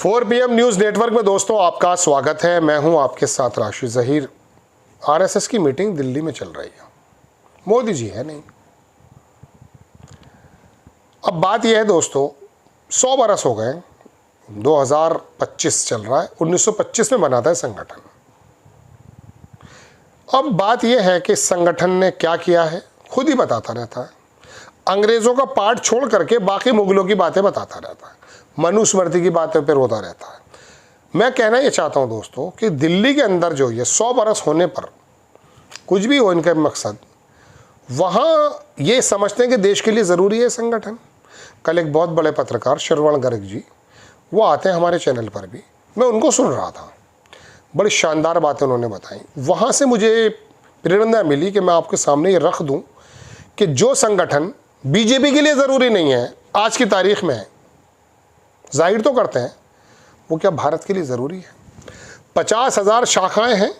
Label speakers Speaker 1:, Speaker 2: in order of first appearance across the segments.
Speaker 1: 4 PM news network में दोस्तों आपका स्वागत है। मैं हूं आपके साथ राशिद ज़हीर। आरएसएस की मीटिंग दिल्ली में चल रही है, मोदी जी है नहीं। अब बात यह है दोस्तों, 100 बरस हो गए, 2025 चल रहा है, 1925 में बना था ये संगठन। अब बात यह है कि संगठन ने क्या किया है खुद ही बताता रहता है। अंग्रेज़ों का पार्ट छोड़ करके बाकी मुगलों की बातें बताता रहता है, मनुस्मृति की बातें पर रोता रहता है। मैं कहना ये चाहता हूँ दोस्तों कि दिल्ली के अंदर जो ये 100 बरस होने पर कुछ भी हो इनका मकसद, वहाँ ये समझते हैं कि देश के लिए ज़रूरी है संगठन। कल एक बहुत बड़े पत्रकार श्रवण गर्ग जी, वो आते हैं हमारे चैनल पर भी, मैं उनको सुन रहा था, बड़ी शानदार बातें उन्होंने बताई। वहाँ से मुझे प्रेरणा मिली कि मैं आपके सामने ये रख दूँ कि जो संगठन बीजेपी के लिए ज़रूरी नहीं है, आज की तारीख में जाहिर तो करते हैं, वो क्या भारत के लिए ज़रूरी है। 50,000 शाखाएं हैं,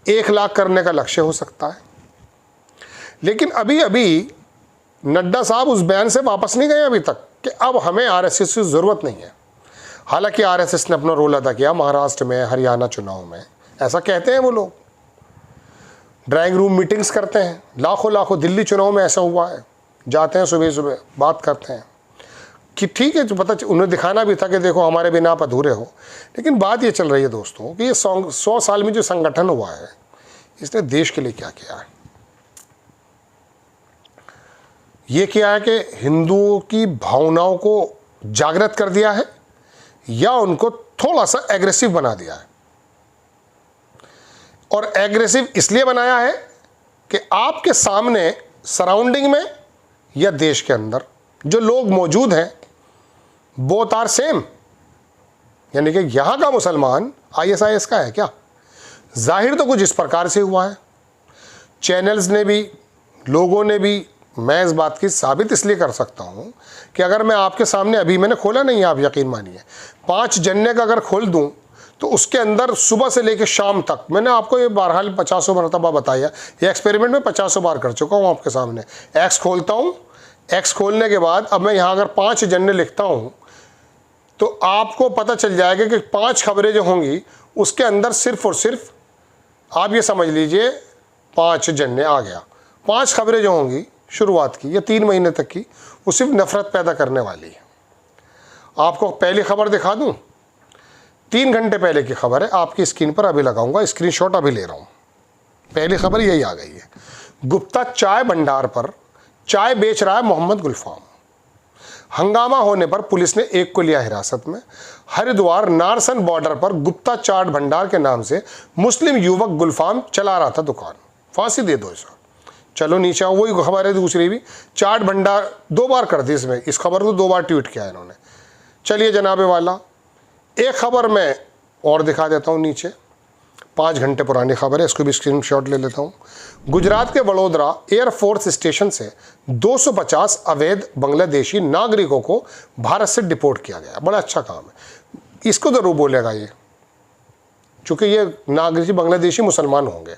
Speaker 1: 1 लाख करने का लक्ष्य हो सकता है। लेकिन अभी अभी नड्डा साहब उस बयान से वापस नहीं गए अभी तक कि अब हमें आरएसएस की ज़रूरत नहीं है। हालांकि आरएसएस ने अपना रोल अदा किया महाराष्ट्र में, हरियाणा चुनाव में, ऐसा कहते हैं वो लोग। ड्राइंग रूम मीटिंग्स करते हैं, लाखों दिल्ली चुनाव में ऐसा हुआ है, जाते हैं सुबह सुबह बात करते हैं कि ठीक है, जो पता उन्हें दिखाना भी था कि देखो हमारे बिना आप अधूरे हो। लेकिन बात ये चल रही है दोस्तों कि ये 100 साल में जो संगठन हुआ है, इसने देश के लिए क्या किया है। ये किया है कि हिंदुओं की भावनाओं को जागृत कर दिया है या उनको थोड़ा सा एग्रेसिव बना दिया है। और एग्रेसिव इसलिए बनाया है कि आपके सामने सराउंडिंग में या देश के अंदर जो लोग मौजूद हैं, बोथ आर सेम, यानी कि यहाँ का मुसलमान ISIS का है क्या। जाहिर तो कुछ इस प्रकार से हुआ है, चैनल्स ने भी, लोगों ने भी। मैं इस बात की साबित इसलिए कर सकता हूँ कि अगर मैं आपके सामने, अभी मैंने खोला नहीं है, आप यकीन मानिए, 5 जन्ने का अगर खोल दूँ तो उसके अंदर सुबह से लेकर शाम तक, मैंने आपको ये बहरहाल 50 मरतबा बताया, ये एक्सपेरिमेंट में 50 बार कर चुका हूँ आपके सामने। एक्स खोलता हूँ, एक्स खोलने के बाद अब मैं यहाँ अगर 5 जन्ने लिखता हूँ तो आपको पता चल जाएगा कि 5 खबरें जो होंगी उसके अंदर सिर्फ और सिर्फ आप ये समझ लीजिए 5 जन्ने आ गया। 5 खबरें जो होंगी शुरुआत की या 3 महीने तक की, वो सिर्फ नफरत पैदा करने वाली है। आपको पहली खबर दिखा दूँ, 3 घंटे पहले की खबर है, आपकी स्क्रीन पर अभी लगाऊंगा, स्क्रीनशॉट अभी ले रहा हूँ। पहली खबर यही आ गई है, गुप्ता चाय भंडार पर चाय बेच रहा है मोहम्मद गुलफाम। हंगामा होने पर पुलिस ने एक को लिया हिरासत में। हरिद्वार नारसन बॉर्डर पर गुप्ता चाट भंडार के नाम से मुस्लिम युवक गुलफाम चला रहा था दुकान, फांसी दे दो इसे। चलो नीचे आओ, वही खबर है दूसरी भी, चाट भंडार 2 बार कर दी इसमें, इस खबर को 2 बार ट्वीट किया इन्होंने। चलिए जनाबे वाला, एक खबर मैं और दिखा देता हूँ नीचे, 5 घंटे पुरानी खबर है, इसको भी स्क्रीनशॉट ले लेता हूँ। गुजरात के वडोदरा एयरफोर्स स्टेशन से 250 अवैध बांग्लादेशी नागरिकों को भारत से डिपोर्ट किया गया। बड़ा अच्छा काम है, इसको ज़रूर बोलेगा ये, चूँकि ये नागरिक बांग्लादेशी मुसलमान होंगे।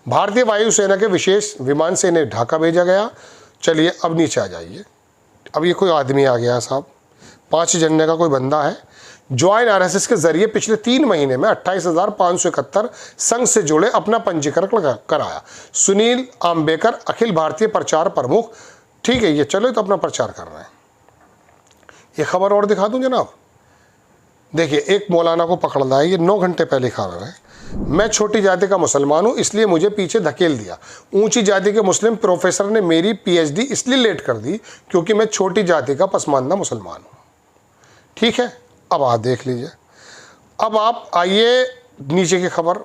Speaker 1: भारतीय वायुसेना के विशेष विमान से इन्हें ढाका भेजा गया। चलिए अब नीचे आ जाइए, अब ये कोई आदमी आ गया साहब, 5 जन्ने का कोई बंदा है, ज्वाइन आरएसएस के जरिए पिछले 3 महीने में 28,571 संघ से जुड़े अपना पंजीकरण कराया। सुनील आम्बेकर अखिल भारतीय प्रचार प्रमुख, ठीक है ये, चलो तो अपना प्रचार कर रहे हैं। ये खबर और दिखा दूं जनाब, देखिए एक मौलाना को पकड़ लिया है, ये 9 घंटे पहले खबर है। मैं छोटी जाति का मुसलमान हूँ इसलिए मुझे पीछे धकेल दिया। ऊंची जाति के मुस्लिम प्रोफेसर ने मेरी PhD इसलिए लेट कर दी क्योंकि मैं छोटी जाति का पसमानदा मुसलमान हूँ। ठीक है, अब आप देख लीजिए। अब आप आइए नीचे की खबर,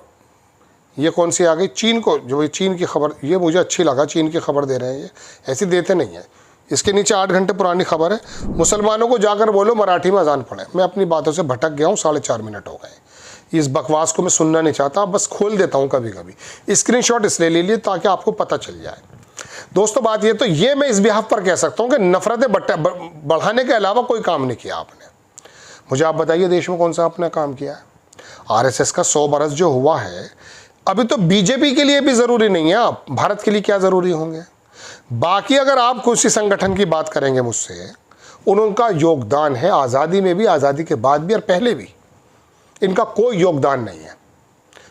Speaker 1: ये कौन सी आ गई, चीन को, जो चीन की खबर, ये मुझे अच्छी लगा, चीन की खबर दे रहे हैं, ये ऐसी देते नहीं है। इसके नीचे 8 घंटे पुरानी खबर है, मुसलमानों को जाकर बोलो मराठी में अजान पढ़े। मैं अपनी बातों से भटक गया हूँ, 4.5 मिनट हो गए, इस बकवास को मैं सुनना नहीं चाहता, बस खोल देता हूँ कभी कभी। स्क्रीनशॉट इसलिए ले लिए ताकि आपको पता चल जाए। दोस्तों बात ये, तो ये मैं इस बिहाफ पर कह सकता हूँ कि नफरतें बढ़ाने के अलावा कोई काम नहीं किया आपने। मुझे आप बताइए देश में कौन सा आपने काम किया है। आरएसएस का 100 बरस जो हुआ है, अभी तो बीजेपी के लिए भी ज़रूरी नहीं है, आप भारत के लिए क्या ज़रूरी होंगे। बाकी अगर आप किसी संगठन की बात करेंगे मुझसे उनका योगदान है आज़ादी में भी, आज़ादी के बाद भी और पहले भी। इनका कोई योगदान नहीं है।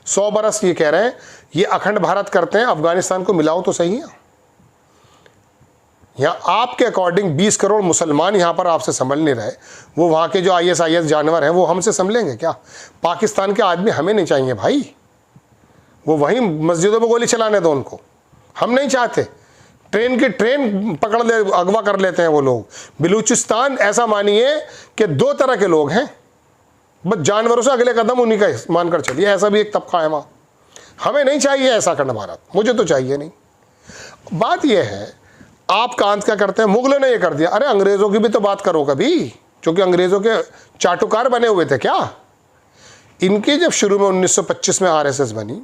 Speaker 1: 100 बरस ये कह रहे हैं ये अखंड भारत करते हैं, अफगानिस्तान को मिलाओ तो सही है। यहाँ आपके अकॉर्डिंग 20 करोड़ मुसलमान यहाँ पर आपसे संभल नहीं रहे, वो वहाँ के जो ISIS जानवर हैं वो हमसे संभलेंगे क्या? पाकिस्तान के आदमी हमें नहीं चाहिए भाई, वो वहीं मस्जिदों पर गोली चलाने दो उनको, हम नहीं चाहते। ट्रेन की ट्रेन पकड़ ले, अगवा कर लेते हैं वो लोग। बलूचिस्तान ऐसा मानिए कि 2 तरह के लोग हैं, बस जानवरों से अगले कदम उन्हीं का मानकर चलिए, ऐसा भी एक तबका है वहाँ। हमें नहीं चाहिए ऐसा अखंड भारत, मुझे तो चाहिए नहीं। बात यह है आप कांत क्या करते हैं, मुगलों ने ये कर दिया, अरे अंग्रेज़ों की भी तो बात करो कभी, क्योंकि अंग्रेज़ों के चाटुकार बने हुए थे क्या? इनके जब शुरू में 1925 में RSS बनी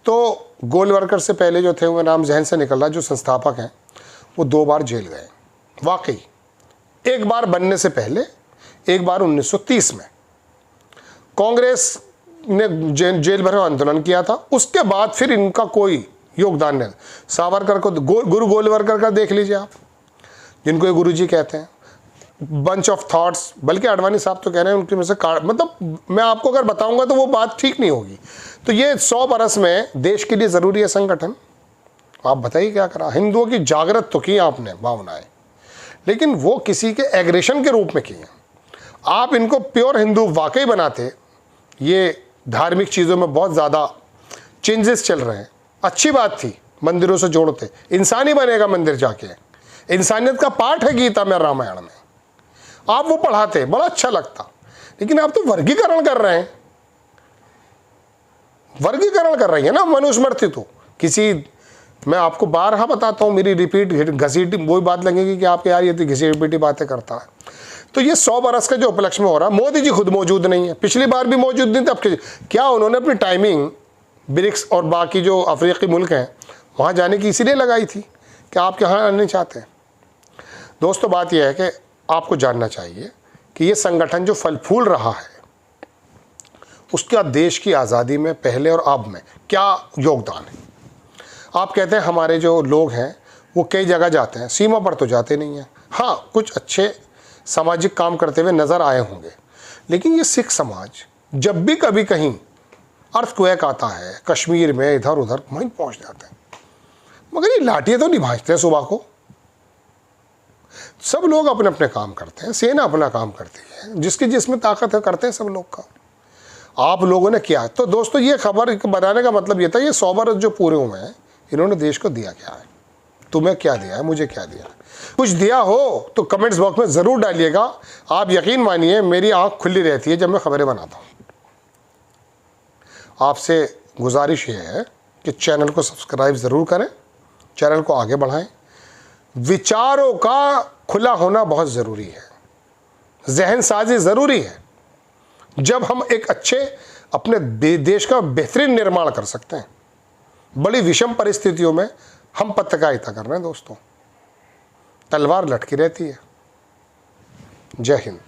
Speaker 1: तो गोलवरकर से पहले जो थे वो नाम जहन से निकल रहा, जो संस्थापक हैं वो 2 बार जेल गए वाकई। एक बार बनने से पहले, एक बार 1930 में कांग्रेस ने जेल भरो आंदोलन किया था, उसके बाद फिर इनका कोई योगदान नहीं। सावरकर को गुरु गोलवरकर का देख लीजिए आप, जिनको ये गुरुजी कहते हैं, बंच ऑफ थॉट्स, बल्कि आडवाणी साहब तो कह रहे हैं उनके में से मतलब मैं आपको अगर बताऊंगा तो वो बात ठीक नहीं होगी। तो ये 100 बरस में देश के लिए ज़रूरी है संगठन। आप बताइए क्या करा, हिंदुओं की जागृत तो की आपने भावनाएं, लेकिन वो किसी के एग्रेशन के रूप में की हैं। आप इनको प्योर हिंदू वाकई बनाते, ये धार्मिक चीज़ों में बहुत ज़्यादा चेंजेस चल रहे हैं, अच्छी बात थी, मंदिरों से जोड़ते, इंसान ही बनेगा मंदिर जाके, इंसानियत का पाठ है गीता में, रामायण में, आप वो पढ़ाते, बड़ा अच्छा लगता। लेकिन आप तो वर्गीकरण कर रहे हैं, वर्गीकरण कर रही है ना मनुस्मृति। तो किसी, मैं आपको बारहा बताता हूँ, मेरी रिपीट घसीटी वही बात लगेगी कि आपके यार ये तो घसीटी पिटी बातें करता है। तो ये 100 बरस का जो उपलक्ष्य में हो रहा है, मोदी जी खुद मौजूद नहीं है, पिछली बार भी मौजूद नहीं थे, अब क्या उन्होंने अपनी टाइमिंग ब्रिक्स और बाकी जो अफ्रीकी मुल्क हैं वहाँ जाने की इसीलिए लगाई थी कि आप यहाँ आना नहीं चाहते। दोस्तों बात यह है कि आपको जानना चाहिए कि ये संगठन जो फल फूल रहा है उसका देश की आज़ादी में पहले और अब में क्या योगदान है। आप कहते हैं हमारे जो लोग हैं वो कई जगह जाते हैं, सीमा पर तो जाते नहीं हैं। हाँ, कुछ अच्छे सामाजिक काम करते हुए नज़र आए होंगे, लेकिन ये सिख समाज जब भी कभी कहीं अर्थक्वेक आता है कश्मीर में, इधर उधर वहीं पहुँच जाते हैं, मगर ये लाठियाँ तो नहीं भाजते हैं सुबह को। सब लोग अपने अपने काम करते हैं, सेना अपना काम करती है, जिसकी जिसमें ताकत है करते हैं सब लोग का। आप लोगों ने किया। तो दोस्तों ये खबर बनाने का मतलब ये था, ये 100 बरस जो पूरे हुए हैं इन्होंने देश को दिया क्या है, तुम्हें क्या दिया है, मुझे क्या दिया है। कुछ दिया हो तो कमेंट्स बॉक्स में ज़रूर डालिएगा। आप यकीन मानिए मेरी आँख खुली रहती है जब मैं खबरें बनाता हूँ। आपसे गुजारिश ये है कि चैनल को सब्सक्राइब ज़रूर करें, चैनल को आगे बढ़ाएं। विचारों का खुला होना बहुत ज़रूरी है, जहन साजी ज़रूरी है, जब हम एक अच्छे अपने देश का बेहतरीन निर्माण कर सकते हैं। बड़ी विषम परिस्थितियों में हम पत्रकारिता कर रहे हैं दोस्तों, तलवार लटकी रहती है। जय हिंद।